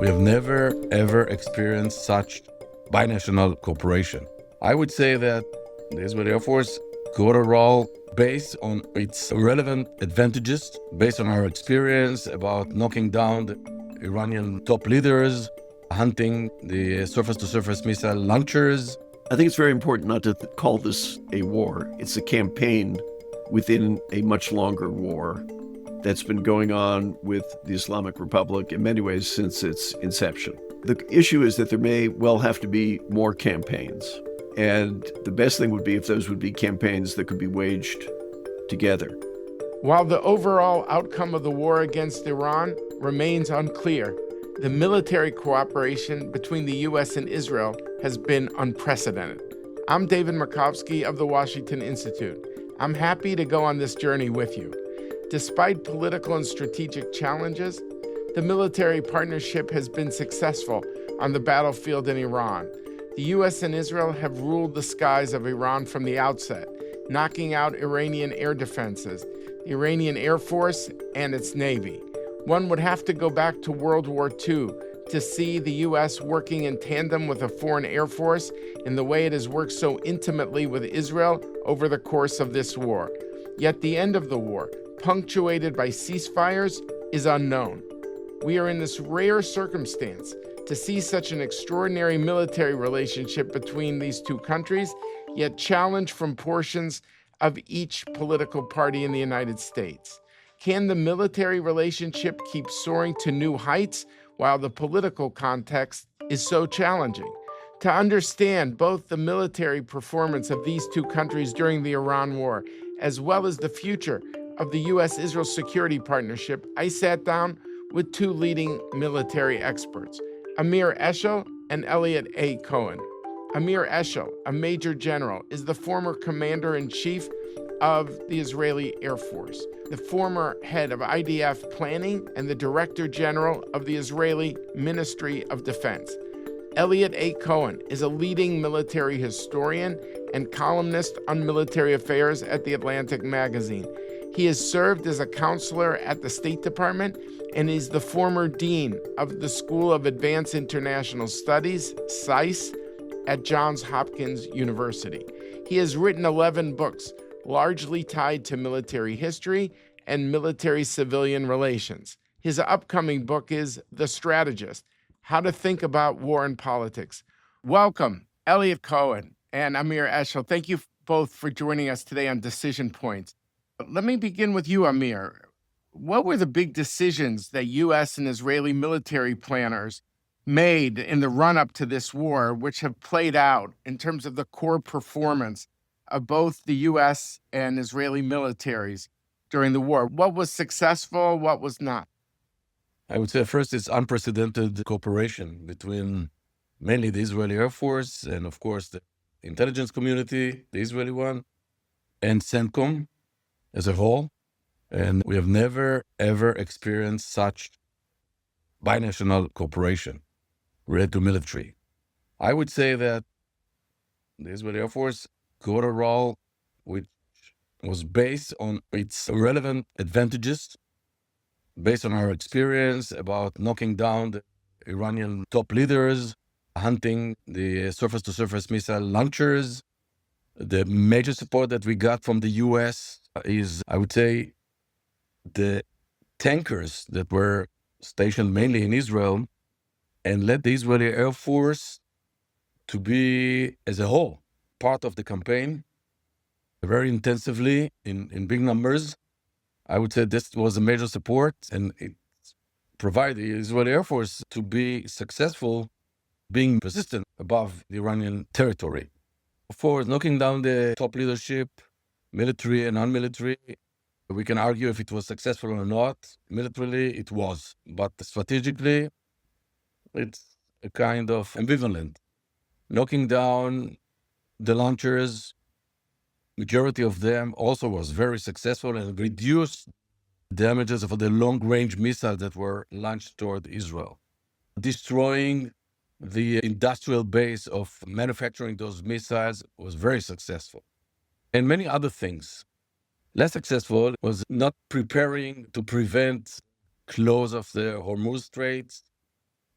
We have never, ever experienced such binational cooperation. I would say that the Israeli Air Force got a role based on its relevant advantages, based on our experience about knocking down the Iranian top leaders, hunting the surface-to-surface missile launchers. I think it's very important not to call this a war. It's a campaign within a much longer war that's been going on with the Islamic Republic in many ways since its inception. The issue is that there may well have to be more campaigns. And the best thing would be if those would be campaigns that could be waged together. While the overall outcome of the war against Iran remains unclear, the military cooperation between the U.S. and Israel has been unprecedented. I'm David Markovsky of the Washington Institute. I'm happy to go on this journey with you. Despite political and strategic challenges, the military partnership has been successful on the battlefield in Iran. The U.S. and Israel have ruled the skies of Iran from the outset, knocking out Iranian air defenses, the Iranian Air Force, and its Navy. One would have to go back to World War II to see the U.S. working in tandem with a foreign air force in the way it has worked so intimately with Israel over the course of this war. Yet the end of the war, punctuated by ceasefires, is unknown. We are in this rare circumstance to see such an extraordinary military relationship between these two countries, yet challenged from portions of each political party in the United States. Can the military relationship keep soaring to new heights while the political context is so challenging? To understand both the military performance of these two countries during the Iran war, as well as the future of the U.S.-Israel security partnership, I sat down with two leading military experts, Amir Eshel and Elliot A. Cohen. Amir Eshel, a major general, is the former commander-in-chief of the Israeli Air Force, the former head of IDF planning, and the director general of the Israeli Ministry of Defense. Elliot A. Cohen is a leading military historian and columnist on military affairs at The Atlantic magazine. He has served as a counselor at the State Department and is the former dean of the School of Advanced International Studies, SAIS, at Johns Hopkins University. He has written 11 books, largely tied to military history and military-civilian relations. His upcoming book is The Strategist: How to Think About War and Politics. Welcome, Elliot Cohen and Amir Eshel. Thank you both for joining us today on Decision Points. Let me begin with you, Amir. What were the big decisions that U.S. and Israeli military planners made in the run-up to this war, which have played out in terms of the core performance of both the U.S. and Israeli militaries during the war? What was successful, what was not? I would say first it's unprecedented cooperation between mainly the Israeli Air Force and, of course, the intelligence community, the Israeli one, and CENTCOM as a whole. And we have never, ever experienced such binational cooperation related to military. I would say that the Israeli Air Force got a role which was based on its relevant advantages, based on our experience about knocking down the Iranian top leaders, hunting the surface-to-surface missile launchers. The major support that we got from the U.S. is, I would say, the tankers that were stationed mainly in Israel and led the Israeli Air Force to be, as a whole, part of the campaign very intensively in big numbers. I would say this was a major support, and it provided the Israeli Air Force to be successful being persistent above the Iranian territory. For knocking down the top leadership, military and non-military, we can argue if it was successful or not. Militarily, it was. But strategically, it's a kind of ambivalent. Knocking down the launchers, majority of them also was very successful and reduced damages of the long-range missiles that were launched toward Israel. Destroying the industrial base of manufacturing those missiles was very successful. And many other things. Less successful was not preparing to prevent close of the Hormuz Strait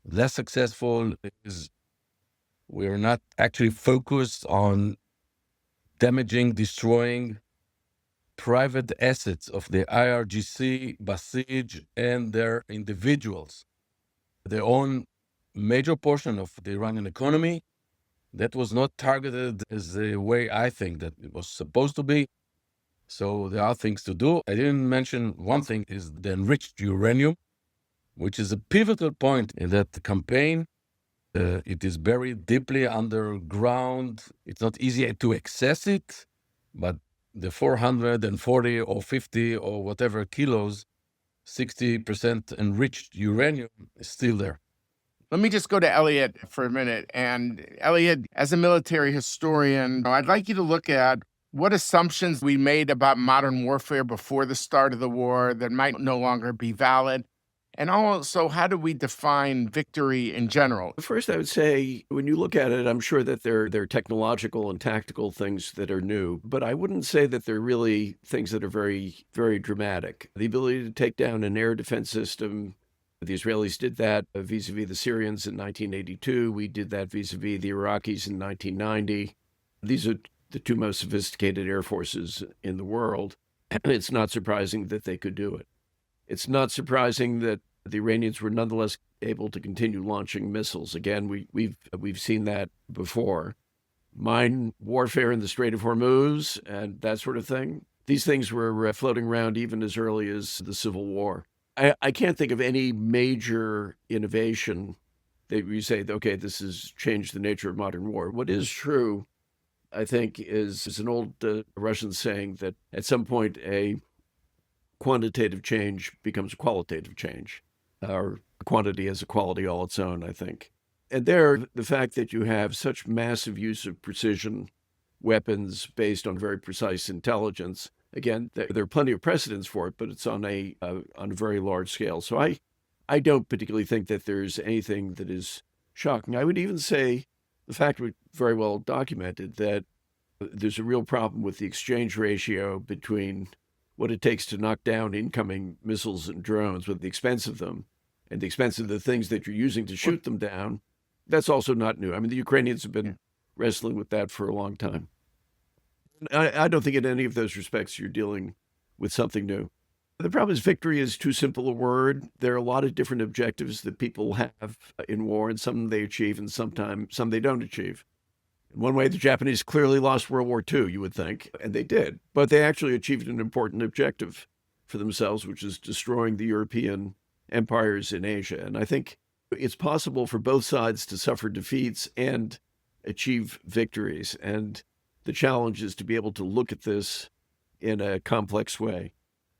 less successful is we're not actually focused on damaging, destroying private assets of the IRGC, Basij, and their individuals. They own major portion of the Iranian economy. That was not targeted as the way I think that it was supposed to be. So there are things to do. I didn't mention one thing is the enriched uranium, which is a pivotal point in that campaign. It is buried deeply underground. It's not easy to access it, but the 440 or 50 or whatever kilos, 60% enriched uranium is still there. Let me just go to Elliot for a minute. And Elliot, as a military historian, I'd like you to look at what assumptions we made about modern warfare before the start of the war that might no longer be valid. And also, how do we define victory in general? First, I would say, when you look at it, I'm sure that there are technological and tactical things that are new, but I wouldn't say that they're really things that are very, very dramatic. The ability to take down an air defense system, the Israelis did that vis-a-vis the Syrians in 1982. We did that vis-a-vis the Iraqis in 1990. These are the two most sophisticated air forces in the world. It's not surprising that they could do it. It's not surprising that the Iranians were nonetheless able to continue launching missiles. Again, we've seen that before. Mine warfare in the Strait of Hormuz and that sort of thing. These things were floating around even as early as the Civil War. I can't think of any major innovation that you say, okay, this has changed the nature of modern war. What is true, I think, is an old Russian saying that at some point a quantitative change becomes a qualitative change, or quantity has a quality all its own, I think. And there, the fact that you have such massive use of precision weapons based on very precise intelligence, again, there are plenty of precedents for it, but it's on a very large scale. So I don't particularly think that there's anything that is shocking. I would even say the fact was very well documented that there's a real problem with the exchange ratio between what it takes to knock down incoming missiles and drones, with the expense of them and the expense of the things that you're using to shoot them down. That's also not new. I mean, the Ukrainians have been wrestling with that for a long time. I don't think in any of those respects you're dealing with something new. The problem is victory is too simple a word. There are a lot of different objectives that people have in war, and some they achieve and sometimes some they don't achieve. In one way, the Japanese clearly lost World War II, you would think, and they did. But they actually achieved an important objective for themselves, which is destroying the European empires in Asia. And I think it's possible for both sides to suffer defeats and achieve victories. And the challenge is to be able to look at this in a complex way.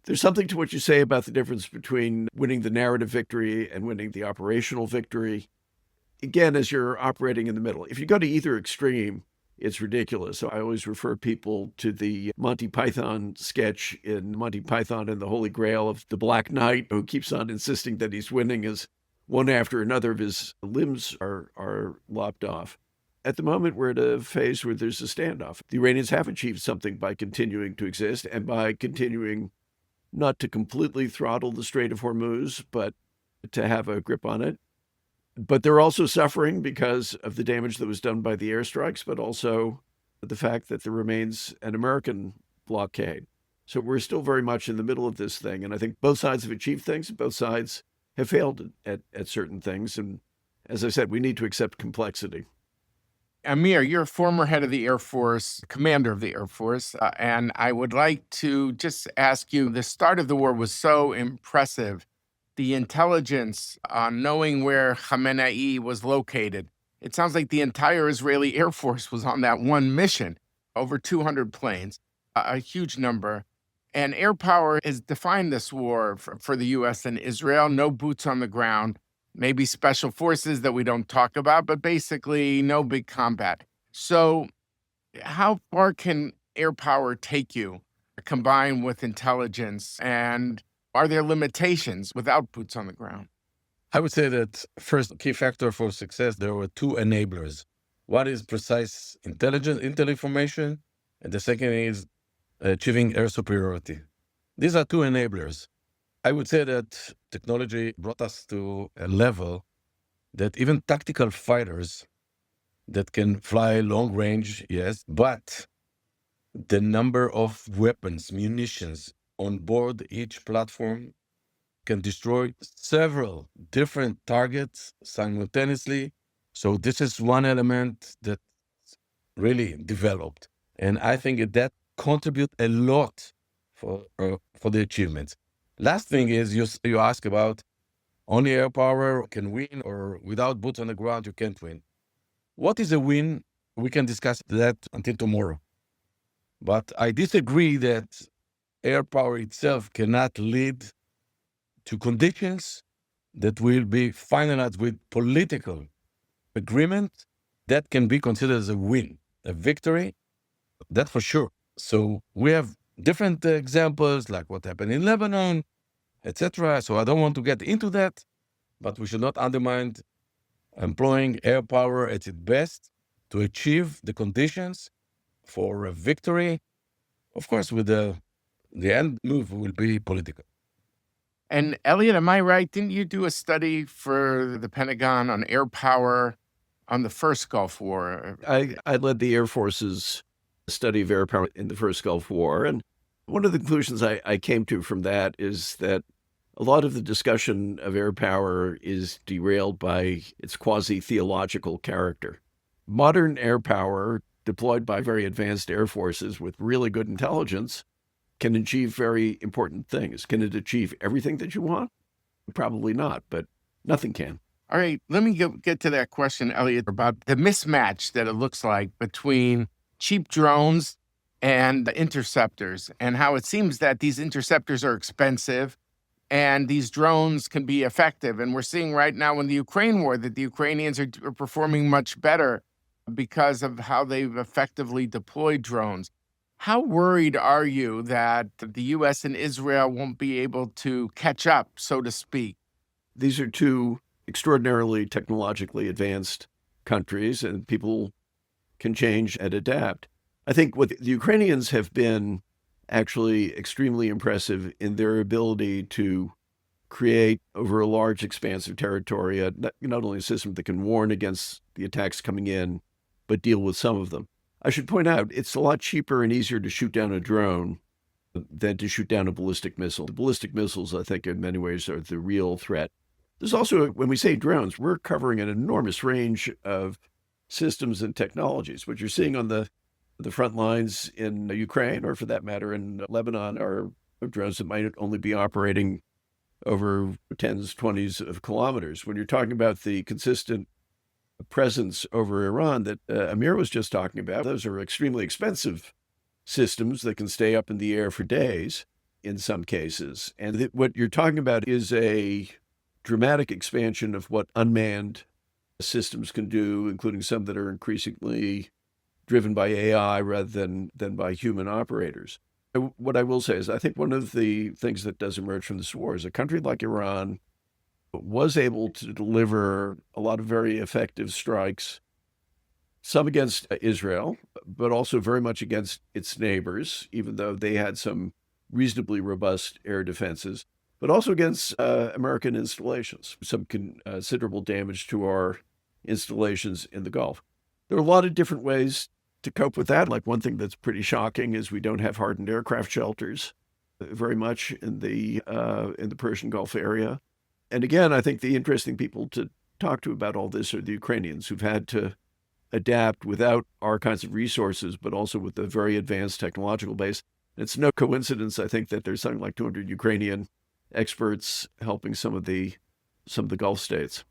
There's something to what you say about the difference between winning the narrative victory and winning the operational victory. Again, as you're operating in the middle, if you go to either extreme, it's ridiculous. So I always refer people to the Monty Python sketch in Monty Python and the Holy Grail of the Black Knight, who keeps on insisting that he's winning as one after another of his limbs are lopped off. At the moment, we're at a phase where there's a standoff. The Iranians have achieved something by continuing to exist and by continuing not to completely throttle the Strait of Hormuz, but to have a grip on it. But they're also suffering because of the damage that was done by the airstrikes, but also the fact that there remains an American blockade. So we're still very much in the middle of this thing. And I think both sides have achieved things, and both sides have failed at certain things. And as I said, we need to accept complexity. Amir, you're a former head of the Air Force, commander of the Air Force, and I would like to just ask you, the start of the war was so impressive. The intelligence on knowing where Khamenei was located. It sounds like the entire Israeli Air Force was on that one mission, over 200 planes, a huge number. And air power has defined this war for the U.S. and Israel. No boots on the ground, maybe special forces that we don't talk about, but basically no big combat. So how far can air power take you, combined with intelligence, and are there limitations without boots on the ground? I would say that first key factor for success, there were two enablers. One is precise intel information, and the second is achieving air superiority. These are two enablers. I would say that technology brought us to a level that even tactical fighters that can fly long range, yes, but the number of weapons, munitions on board each platform can destroy several different targets simultaneously. So this is one element that really developed. And I think that contribute a lot for the achievements. Last thing is you ask about only air power can win, or without boots on the ground you can't win. What is a win? We can discuss that until tomorrow. But I disagree that air power itself cannot lead to conditions that will be finalized with political agreement that can be considered as a win, a victory, that for sure. So we have different examples like what happened in Lebanon, etc. So I don't want to get into that, but we should not undermine employing air power at its best to achieve the conditions for a victory. Of course, with the end move will be political. And Elliot, am I right? Didn't you do a study for the Pentagon on air power on the first Gulf War? I led the Air Force's study of air power in the first Gulf War. And one of the conclusions I came to from that is that a lot of the discussion of air power is derailed by its quasi-theological character. Modern air power, deployed by very advanced air forces with really good intelligence, can achieve very important things. Can it achieve everything that you want? Probably not, but nothing can. All right, let me get to that question, Elliot, about the mismatch that it looks like between cheap drones and the interceptors, and how it seems that these interceptors are expensive and these drones can be effective. And we're seeing right now in the Ukraine war that the Ukrainians are performing much better because of how they've effectively deployed drones. How worried are you that the U.S. and Israel won't be able to catch up, so to speak? These are two extraordinarily technologically advanced countries, and people can change and adapt. I think what the Ukrainians have been actually extremely impressive in their ability to create over a large expanse of territory, not only a system that can warn against the attacks coming in, but deal with some of them. I should point out, it's a lot cheaper and easier to shoot down a drone than to shoot down a ballistic missile. The ballistic missiles, I think, in many ways are the real threat. There's also, when we say drones, we're covering an enormous range of systems and technologies. What you're seeing on the front lines in Ukraine, or for that matter in Lebanon, are drones that might only be operating over 10s, 20s of kilometers. When you're talking about the consistent presence over Iran that Amir was just talking about, those are extremely expensive systems that can stay up in the air for days in some cases. And what you're talking about is a dramatic expansion of what unmanned systems can do, including some that are increasingly driven by AI rather than by human operators. What I will say is I think one of the things that does emerge from this war is a country like Iran was able to deliver a lot of very effective strikes, some against Israel, but also very much against its neighbors, even though they had some reasonably robust air defenses, but also against American installations, some considerable damage to our installations in the Gulf. There are a lot of different ways to cope with that. Like one thing that's pretty shocking is we don't have hardened aircraft shelters very much in the Persian Gulf area. And again, I think the interesting people to talk to about all this are the Ukrainians, who've had to adapt without our kinds of resources, but also with a very advanced technological base. It's no coincidence, I think, that there's something like 200 Ukrainian experts helping some of the Gulf states.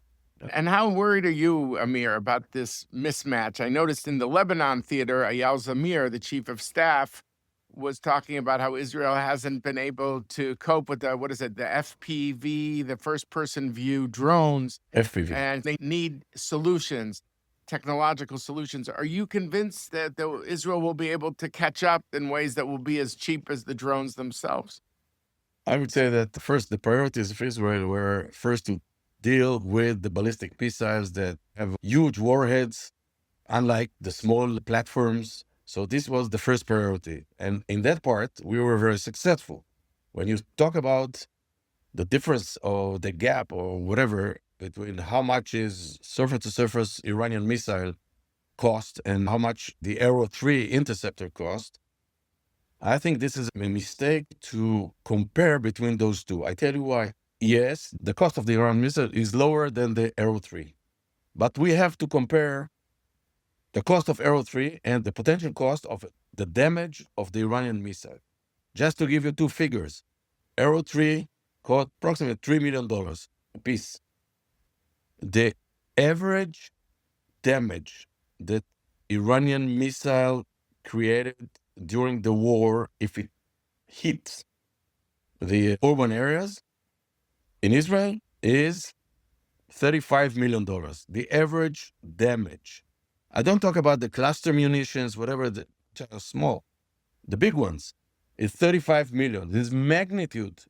And how worried are you, Amir, about this mismatch? I noticed in the Lebanon theater, Eyal Zamir, the chief of staff, was talking about how Israel hasn't been able to cope with the FPV, the first-person view drones. FPV. And they need solutions, technological solutions. Are you convinced that Israel will be able to catch up in ways that will be as cheap as the drones themselves? I would say that first, the priorities of Israel were first to deal with the ballistic missiles that have huge warheads, unlike the small platforms. So this was the first priority. And in that part, we were very successful. When you talk about the difference or the gap or whatever between how much is surface-to-surface Iranian missile cost and how much the Arrow 3 interceptor cost, I think this is a mistake to compare between those two. I tell you why. Yes, the cost of the Iran missile is lower than the Arrow 3, but we have to compare the cost of Arrow 3 and the potential cost of the damage of the Iranian missile. Just to give you two figures, Arrow 3 cost approximately $3 million a piece. The average damage that Iranian missile created during the war, if it hits the urban areas in Israel, is $35 million. The average damage. I don't talk about the cluster munitions, whatever, the small. The big ones is $35 million. This is magnitude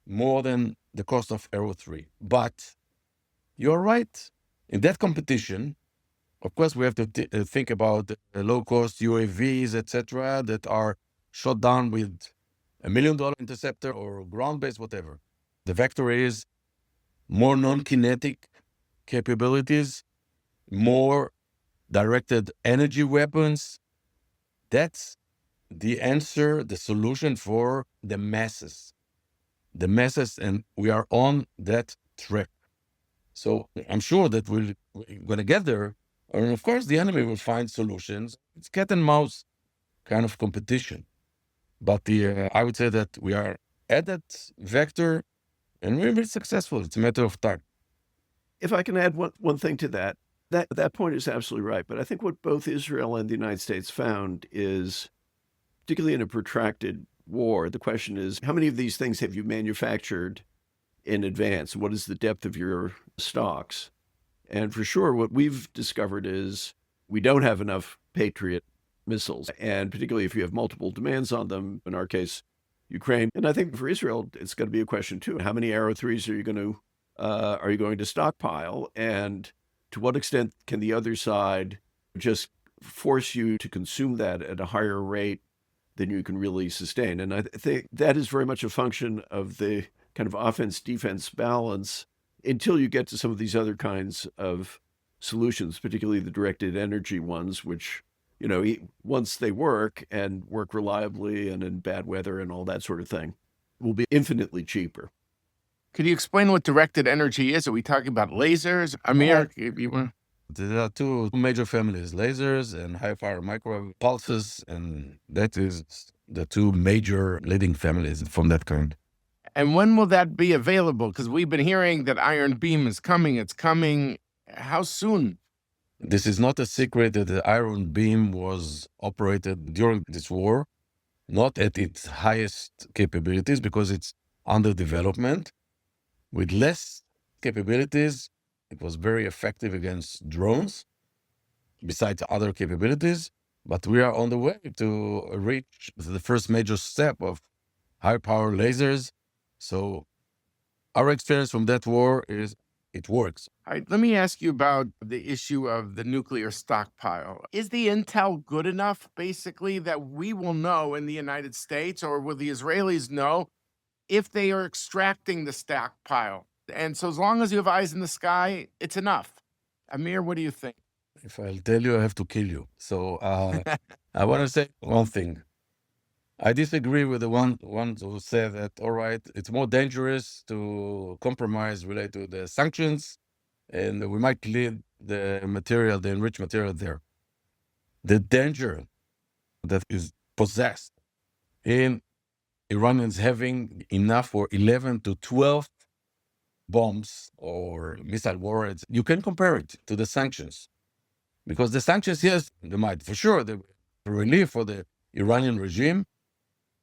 more than the cost of Arrow 3. But you're right. In that competition, of course, we have to think about low-cost UAVs, etc., that are shot down with $1 million interceptor or ground-based, whatever. The vector is more non-kinetic capabilities, more directed energy weapons. That's the answer, the solution for the masses. The masses, and we are on that track. So I'm sure that we're going to get there. And of course, the enemy will find solutions. It's cat and mouse kind of competition. But I would say that we are at that vector and we'll be successful. It's a matter of time. If I can add one thing to that point is absolutely right. But I think what both Israel and the United States found is, particularly in a protracted war, the question is, how many of these things have you manufactured in advance? What is the depth of your stocks? And for sure, what we've discovered is we don't have enough Patriot missiles, and particularly if you have multiple demands on them, in our case, Ukraine. And I think for Israel, it's going to be a question too. How many Arrow 3s are you going to stockpile? And to what extent can the other side just force you to consume that at a higher rate than you can really sustain? And I think that is very much a function of the kind of offense-defense balance until you get to some of these other kinds of solutions, particularly the directed energy ones, which, once they work and work reliably and in bad weather and all that sort of thing, will be infinitely cheaper. Could you explain what directed energy is? Are we talking about lasers? Amir, there are two major families, lasers and high-power microwave pulses, and that is the two major leading families from that kind. And when will that be available? Because we've been hearing that Iron Beam is coming. It's coming. How soon? This is not a secret that the Iron Beam was operated during this war, not at its highest capabilities because it's under development. With less capabilities, it was very effective against drones, besides other capabilities. But we are on the way to reach the first major step of high-power lasers. So our experience from that war is it works. All right, let me ask you about the issue of the nuclear stockpile. Is the intel good enough, basically, that we will know in the United States, or will the Israelis know, if they are extracting the stockpile? And so as long as you have eyes in the sky, it's enough. Amir, what do you think? If I'll tell you, I have to kill you. So I want to say one thing. I disagree with the ones who say that, all right, it's more dangerous to compromise related to the sanctions, and we might leave the material, the enriched material there. The danger that is possessed in Iranians having enough for 11 to 12 bombs or missile warheads, you can compare it to the sanctions. Because the sanctions, yes, they might, for sure, the relief for the Iranian regime,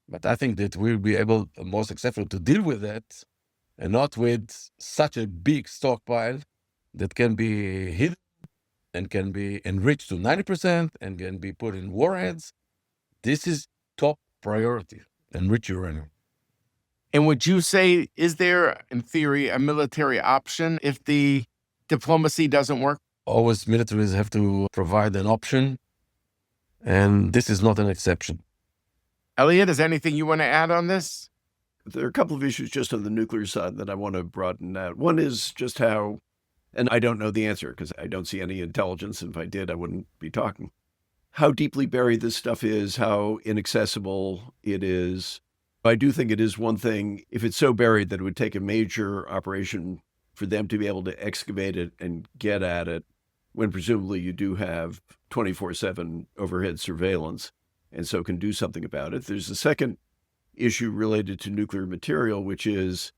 but I think that we'll be able, more successful, to deal with that, and not with such a big stockpile that can be hidden and can be enriched to 90% and can be put in warheads. This is top priority, enrich uranium. And would you say, is there, in theory, a military option if the diplomacy doesn't work? Always militaries have to provide an option, and this is not an exception. Elliot, is anything you want to add on this? There are a couple of issues just on the nuclear side that I want to broaden out. One is just how, and I don't know the answer because I don't see any intelligence. And if I did, I wouldn't be talking. How deeply buried this stuff is, how inaccessible it is. I do think it is one thing, if it's so buried that it would take a major operation for them to be able to excavate it and get at it, when presumably you do have 24/7 overhead surveillance and so can do something about it. There's a second issue related to nuclear material, which is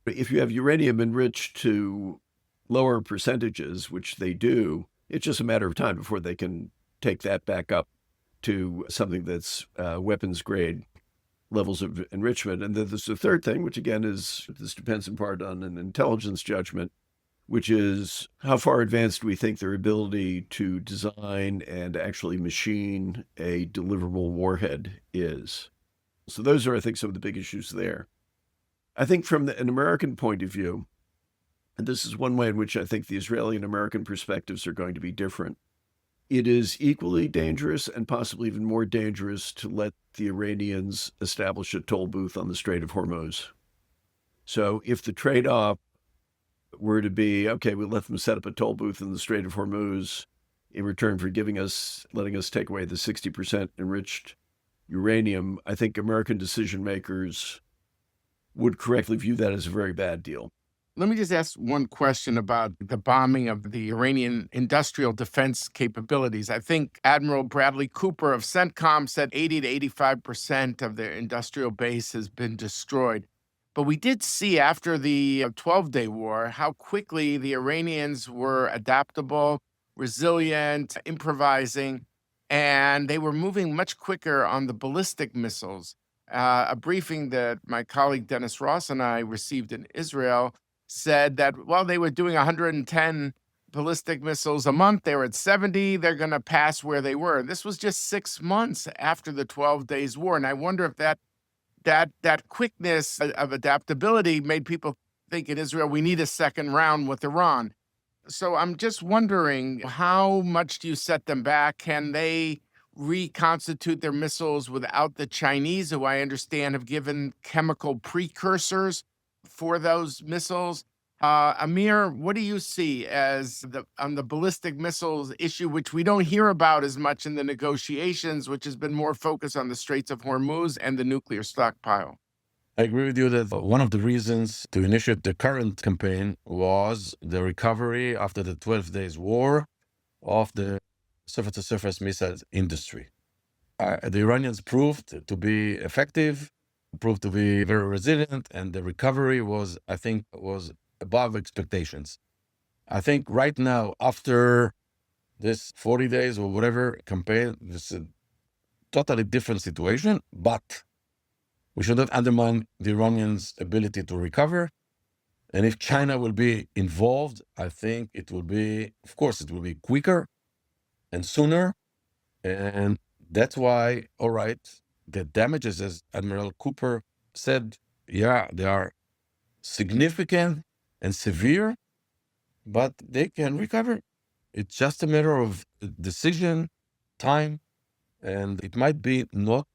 if you have uranium enriched to lower percentages, which they do, it's just a matter of time before they can take that back up to something that's weapons grade levels of enrichment. And then there's the third thing, which again is, this depends in part on an intelligence judgment, which is how far advanced do we think their ability to design and actually machine a deliverable warhead is. So those are, I think, some of the big issues there. I think from an American point of view, and this is one way in which I think the Israeli and American perspectives are going to be different, it is equally dangerous and possibly even more dangerous to let the Iranians establish a toll booth on the Strait of Hormuz. So if the trade-off were to be, okay, we'll let them set up a toll booth in the Strait of Hormuz in return for letting us take away the 60% enriched uranium, I think American decision makers would correctly view that as a very bad deal. Let me just ask one question about the bombing of the Iranian industrial defense capabilities. I think Admiral Bradley Cooper of CENTCOM said 80 to 85% of their industrial base has been destroyed. But we did see after the 12-day war how quickly the Iranians were adaptable, resilient, improvising, and they were moving much quicker on the ballistic missiles. A briefing that my colleague Dennis Ross and I received in Israel said that while they were doing 110 ballistic missiles a month, they were at 70, they're going to pass where they were. This was just 6 months after the 12 days war. And I wonder if that quickness of adaptability made people think in Israel, we need a second round with Iran. So I'm just wondering, how much do you set them back? Can they reconstitute their missiles without the Chinese, who I understand have given chemical precursors for those missiles? Amir, what do you see as on the ballistic missiles issue, which we don't hear about as much in the negotiations, which has been more focused on the Straits of Hormuz and the nuclear stockpile? I agree with you that one of the reasons to initiate the current campaign was the recovery after the 12 days war of the surface-to-surface missiles industry. The Iranians proved to be effective, proved to be very resilient, and the recovery was above expectations. I think right now, after this 40 days or whatever campaign, this is a totally different situation, but we should not undermine the Iranians' ability to recover. And if China will be involved, I think it will be quicker and sooner. And that's why, all right, the damages, as Admiral Cooper said, yeah, they are significant and severe, but they can recover. It's just a matter of decision, time, and it might be not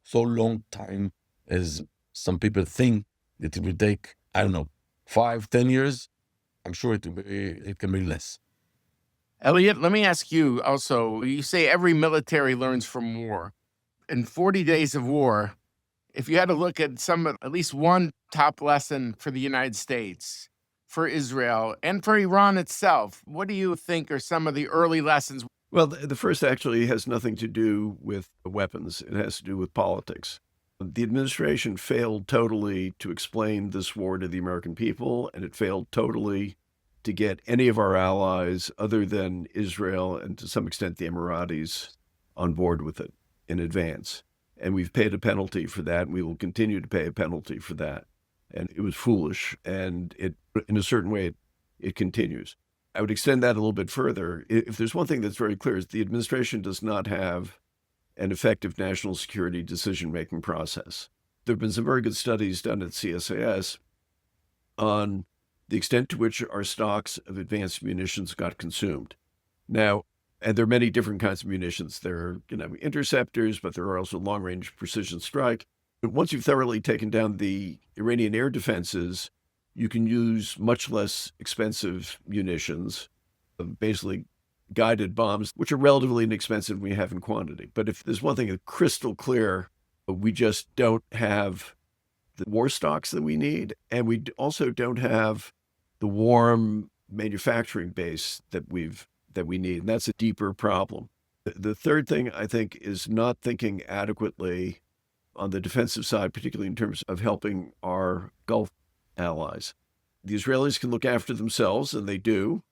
so long time as some people think that it will take, 5-10 years. I'm sure it can be less. Elliot, let me ask you also, you say every military learns from war. In 40 days of war, if you had to look at at least one top lesson for the United States, for Israel, and for Iran itself, what do you think are some of the early lessons? Well, the first actually has nothing to do with weapons. It has to do with politics. The administration failed totally to explain this war to the American people, and it failed totally to get any of our allies other than Israel and to some extent the Emiratis on board with it in advance. And we've paid a penalty for that, and we will continue to pay a penalty for that. And it was foolish, and in a certain way, it continues. I would extend that a little bit further. If there's one thing that's very clear, is the administration does not have an effective national security decision-making process. There have been some very good studies done at CSIS on the extent to which our stocks of advanced munitions got consumed. Now, and there are many different kinds of munitions. There are, interceptors, but there are also long-range precision strike. Once you've thoroughly taken down the Iranian air defenses, you can use much less expensive munitions, basically guided bombs, which are relatively inexpensive when you have in quantity. But if there's one thing that's crystal clear, we just don't have the war stocks that we need, and we also don't have the warm manufacturing base that we need, and that's a deeper problem. The third thing, I think, is not thinking adequately on the defensive side, particularly in terms of helping our Gulf allies. The Israelis can look after themselves, and they do.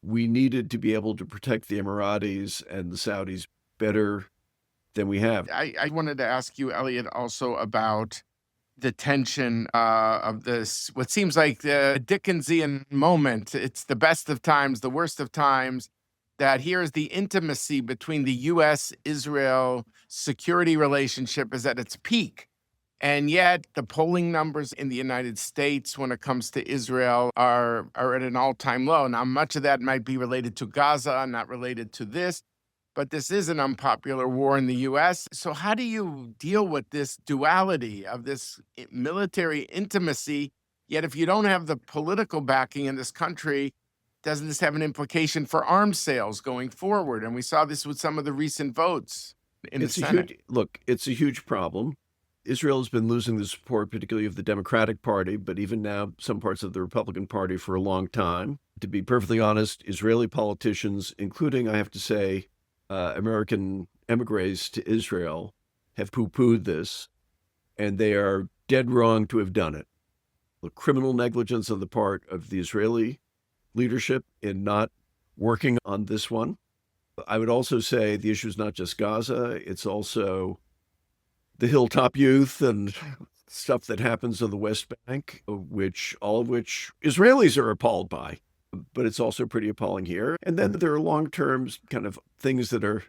We needed to be able to protect the Emiratis and the Saudis better than we have. I wanted to ask you, Elliot, also about the tension of this, what seems like the Dickensian moment. It's the best of times, the worst of times, that here's the intimacy between the U.S.-Israel security relationship is at its peak. And yet the polling numbers in the United States when it comes to Israel are at an all-time low. Now, much of that might be related to Gaza, not related to this, but this is an unpopular war in the U.S. So how do you deal with this duality of this military intimacy? Yet if you don't have the political backing in this country, doesn't this have an implication for arms sales going forward? And we saw this with some of the recent votes in the Senate. It's a huge problem. Israel has been losing the support, particularly of the Democratic Party, but even now some parts of the Republican Party for a long time. To be perfectly honest, Israeli politicians, including, I have to say, American emigres to Israel, have poo-pooed this, and they are dead wrong to have done it. The criminal negligence on the part of the Israeli leadership in not working on this one. I would also say the issue is not just Gaza, it's also the Hilltop Youth and stuff that happens on the West Bank, all of which Israelis are appalled by. But it's also pretty appalling here. And then there are long-term kind of things that are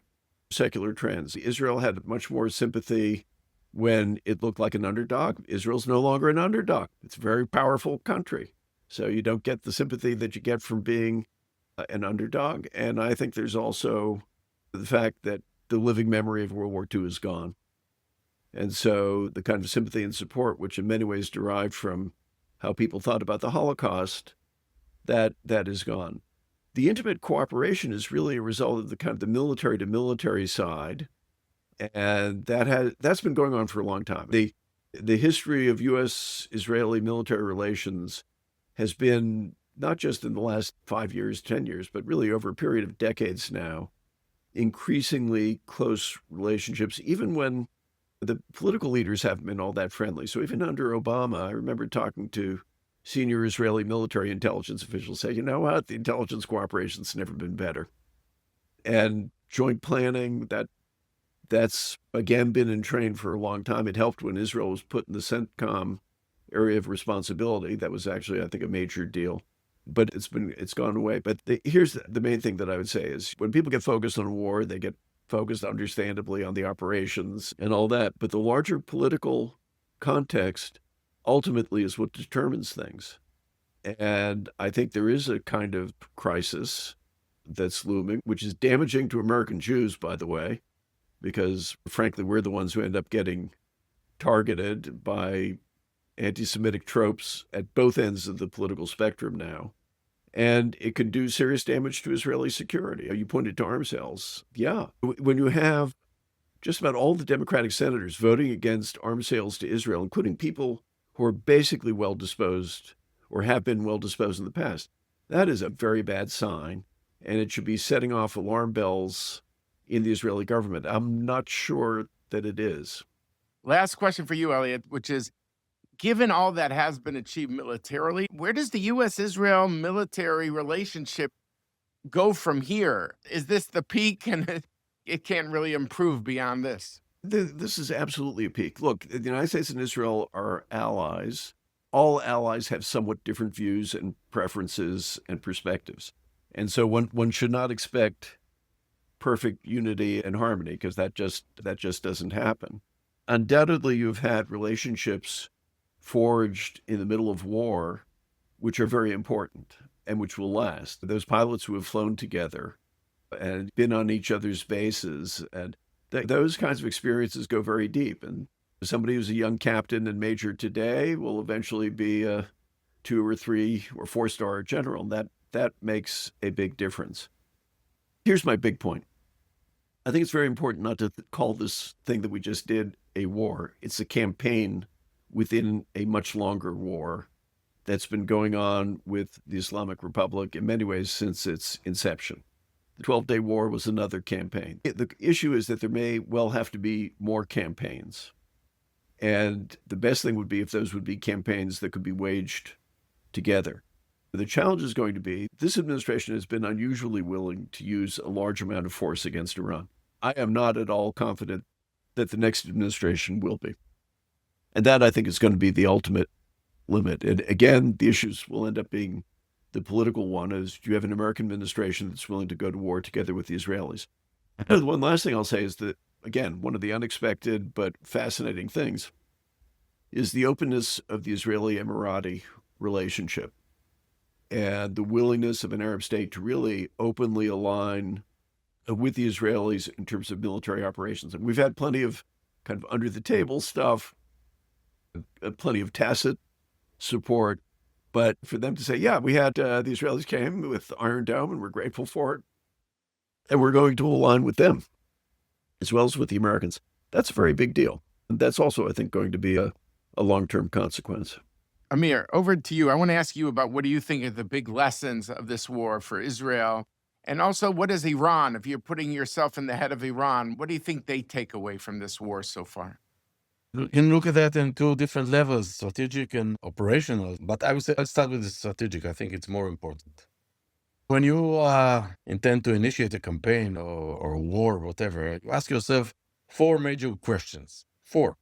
secular trends. Israel had much more sympathy when it looked like an underdog. Israel's no longer an underdog. It's a very powerful country. So you don't get the sympathy that you get from being an underdog. And I think there's also the fact that the living memory of World War II is gone. And so the kind of sympathy and support, which in many ways derived from how people thought about the Holocaust, that is gone. The intimate cooperation is really a result of the kind of the military to military side. And that's been going on for a long time. The history of U.S.-Israeli military relations has been not just in the last 5 years, 10 years, but really over a period of decades now, increasingly close relationships, even when the political leaders haven't been all that friendly. So even under Obama, I remember talking to senior Israeli military intelligence officials say, you know what, the intelligence cooperation's never been better. And joint planning, that's again been in train for a long time. It helped when Israel was put in the CENTCOM area of responsibility. That was actually, I think, a major deal. But it's gone away. But here's the main thing that I would say is when people get focused on war, they get focused understandably on the operations and all that. But the larger political context ultimately is what determines things. And I think there is a kind of crisis that's looming, which is damaging to American Jews, by the way, because frankly, we're the ones who end up getting targeted by anti-Semitic tropes at both ends of the political spectrum now. And it can do serious damage to Israeli security. You pointed to arms sales. Yeah. When you have just about all the Democratic senators voting against arms sales to Israel, including people who are basically well-disposed or have been well-disposed in the past, that is a very bad sign. And it should be setting off alarm bells in the Israeli government. I'm not sure that it is. Last question for you, Elliot, which is, given all that has been achieved militarily, where does the U.S.-Israel military relationship go from here? Is this the peak and it can't really improve beyond this? This is absolutely a peak. Look, the United States and Israel are allies. All allies have somewhat different views and preferences and perspectives. And so one should not expect perfect unity and harmony because that just doesn't happen. Undoubtedly, you've had relationships forged in the middle of war, which are very important and which will last. Those pilots who have flown together and been on each other's bases, and those kinds of experiences go very deep. And Somebody who's a young captain and major today will eventually be a 2 or 3 or 4-star general. That makes a big difference. Here's my big point. I think it's very important not to call this thing that we just did a war. It's a campaign within a much longer war that's been going on with the Islamic Republic in many ways since its inception. The 12-Day War was another campaign. The issue is that there may well have to be more campaigns. And the best thing would be if those would be campaigns that could be waged together. The challenge is going to be this administration has been unusually willing to use a large amount of force against Iran. I am not at all confident that the next administration will be. And that, I think, is going to be the ultimate limit. And again, the issues will end up being the political one is, do you have an American administration that's willing to go to war together with the Israelis? One last thing I'll say is that, again, one of the unexpected but fascinating things is the openness of the Israeli-Emirati relationship and the willingness of an Arab state to really openly align with the Israelis in terms of military operations. And we've had plenty of kind of under-the-table stuff, plenty of tacit support. But for them to say, yeah, we had the Israelis came with Iron Dome and we're grateful for it, and we're going to align with them as well as with the Americans, that's a very big deal. And that's also, I think, going to be a long-term consequence. Amir, over to you. I want to ask you about what do you think are the big lessons of this war for Israel? And also, what is Iran? If you're putting yourself in the head of Iran, what do you think they take away from this war so far? You can look at that in two different levels, strategic and operational. But I would say I'll start with the strategic. I think it's more important. When you intend to initiate a campaign or a war, whatever, you ask yourself 4 major questions. 4.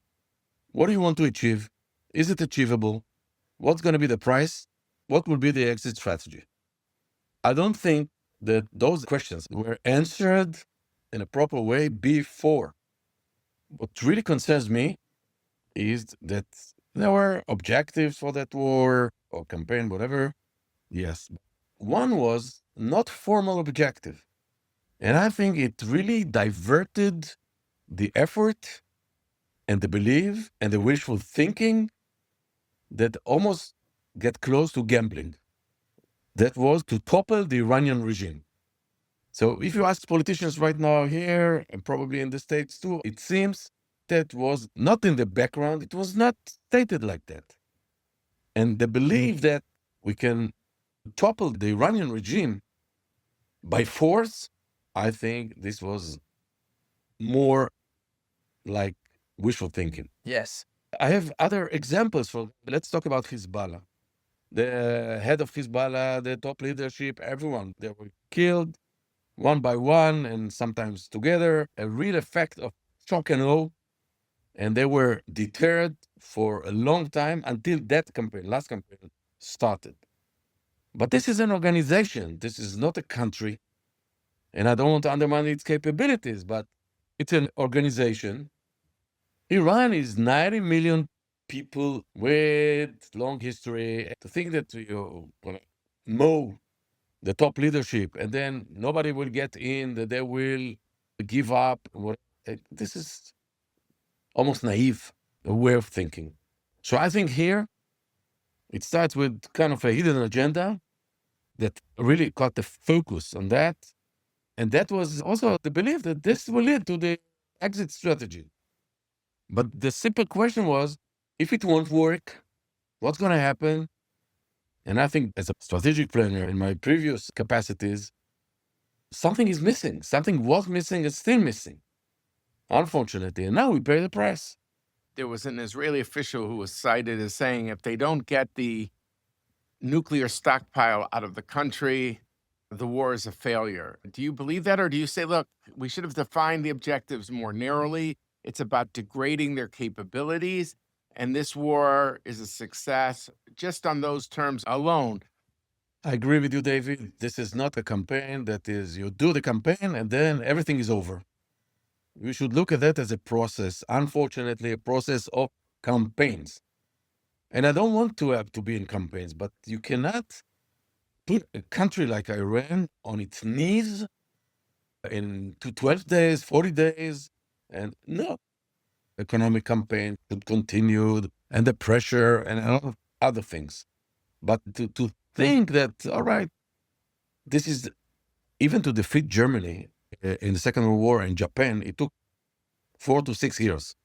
What do you want to achieve? Is it achievable? What's going to be the price? What will be the exit strategy? I don't think that those questions were answered in a proper way before. What really concerns me is that there were objectives for that war or campaign, whatever. Yes. One was not formal objective. And I think it really diverted the effort and the belief and the wishful thinking that almost get close to gambling. That was to topple the Iranian regime. So if you ask politicians right now here, and probably in the States too, it seems that was not in the background. It was not stated like that. And the belief that we can topple the Iranian regime by force, I think this was more like wishful thinking. Yes. I have other examples. Let's talk about Hezbollah. The head of Hezbollah, the top leadership, everyone, they were killed one by one and sometimes together. A real effect of shock and awe. And they were deterred for a long time until that campaign, last campaign, started. But this is an organization. This is not a country. And I don't want to undermine its capabilities, but it's an organization. Iran is 90 million people with long history. To think that you mow the top leadership and then nobody will get in, that they will give up. This is almost naive way of thinking. So I think here it starts with kind of a hidden agenda that really caught the focus on that. And that was also the belief that this will lead to the exit strategy. But the simple question was, if it won't work, what's going to happen? And I think as a strategic planner in my previous capacities, something is missing. Something was missing and still missing, unfortunately. And now we pay the price. There was an Israeli official who was cited as saying if they don't get the nuclear stockpile out of the country, the war is a failure. Do you believe that? Or do you say, look, we should have defined the objectives more narrowly? It's about degrading their capabilities. And this war is a success just on those terms alone. I agree with you, David. This is not a campaign that is, you do the campaign and then everything is over. We should look at that as a process, unfortunately, a process of campaigns. And I don't want to have to be in campaigns, but you cannot put a country like Iran on its knees in 12 days, 40 days. And no, economic campaign should continue, and the pressure and a lot of other things. But to think that, all right, this is, even to defeat Germany in the Second World War in Japan, it took 4 to 6 years.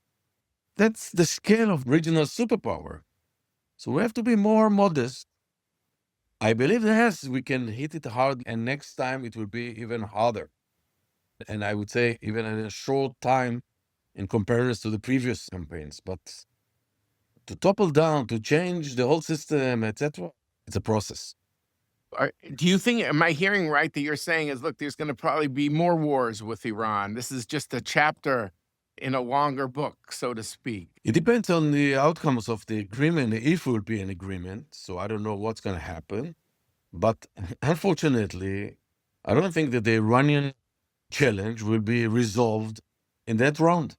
That's the scale of regional superpower. So we have to be more modest. I believe, yes, we can hit it hard, and next time it will be even harder. And I would say even in a short time in comparison to the previous campaigns. But to topple down, to change the whole system, etc., it's a process. Do you think, am I hearing right that you're saying is, look, there's going to probably be more wars with Iran? This is just a chapter in a longer book, so to speak. It depends on the outcomes of the agreement, if it will be an agreement. So I don't know what's going to happen. But unfortunately, I don't think that the Iranian challenge will be resolved in that round.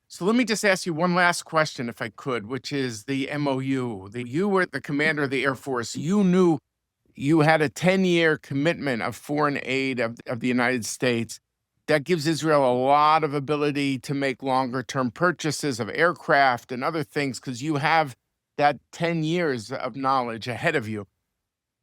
So let me just ask you one last question, if I could, which is the MOU. You were the commander of the Air Force. You knew you had a 10-year commitment of foreign aid of the United States. That gives Israel a lot of ability to make longer-term purchases of aircraft and other things because you have that 10 years of knowledge ahead of you.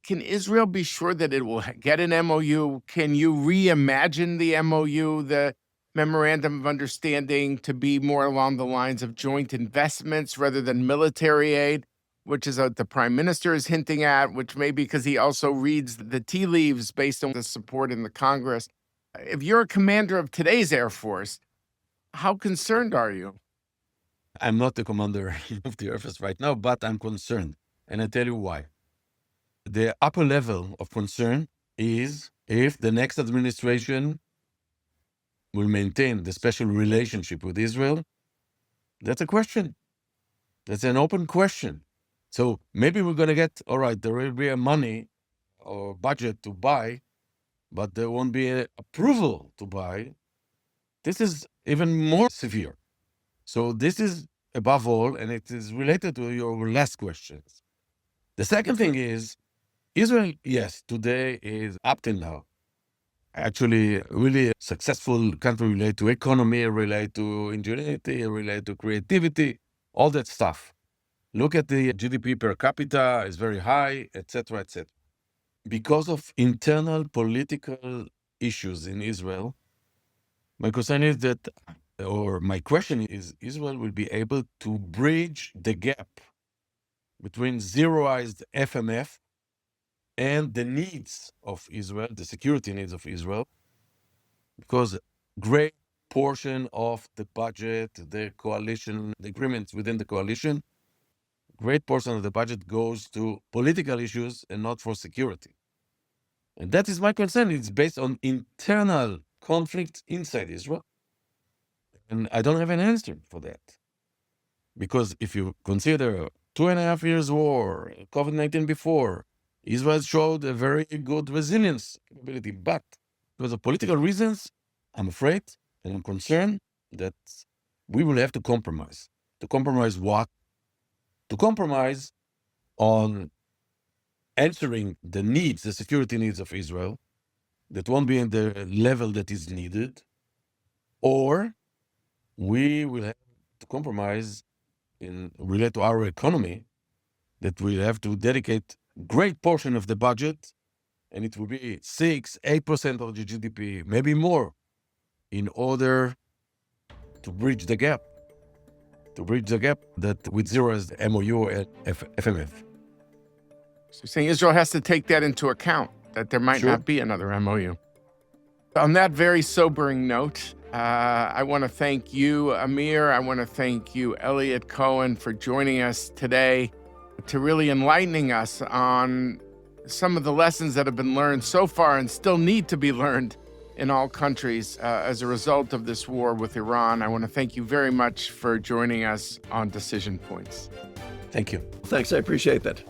Can Israel be sure that it will get an MOU? Can you reimagine the MOU, the Memorandum of Understanding, to be more along the lines of joint investments rather than military aid, which is what the Prime Minister is hinting at, which may be because he also reads the tea leaves based on the support in the Congress. If you're a commander of today's Air Force, how concerned are you? I'm not the commander of the Air Force right now, but I'm concerned. And I tell you why. The upper level of concern is if the next administration will maintain the special relationship with Israel. That's a question. That's an open question. So maybe we're going to get, all right, there will be a money or budget to buy, but there won't be an approval to buy. This is even more severe. So this is above all, and it is related to your last questions. The second thing is, Israel, yes, today is up till now actually really a successful country related to economy, related to ingenuity, related to creativity, all that stuff. Look at the GDP per capita, is very high, etc., etc. Because of internal political issues in Israel, my concern is that, or my question is, Israel will be able to bridge the gap between zeroized FMF and the needs of Israel, the security needs of Israel, because great portion of the budget, the coalition, the agreements within the coalition, great portion of the budget goes to political issues and not for security. And that is my concern. It's based on internal conflict inside Israel. And I don't have an answer for that. Because if you consider 2.5 years war, COVID-19 before, Israel showed a very good resilience capability. But because of political reasons, I'm afraid and I'm concerned that we will have to compromise. To compromise what? To compromise on answering the needs, the security needs of Israel, that won't be in the level that is needed, or we will have to compromise in relate to our economy, that we have to dedicate great portion of the budget, and it will be 6-8% of the GDP, maybe more, in order to bridge the gap. That with zero as the MOU and FMF. So you're saying Israel has to take that into account, that there might not be another MOU. On that very sobering note, I want to thank you, Amir. I want to thank you, Elliot Cohen, for joining us today, to really enlightening us on some of the lessons that have been learned so far and still need to be learned in all countries as a result of this war with Iran. I want to thank you very much for joining us on Decision Points. Thank you. Thanks, I appreciate that.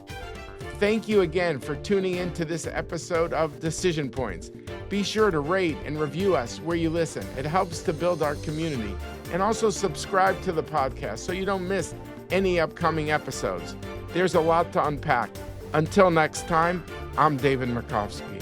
Thank you again for tuning in to this episode of Decision Points. Be sure to rate and review us where you listen. It helps to build our community. And also subscribe to the podcast so you don't miss any upcoming episodes. There's a lot to unpack. Until next time, I'm David Markovsky.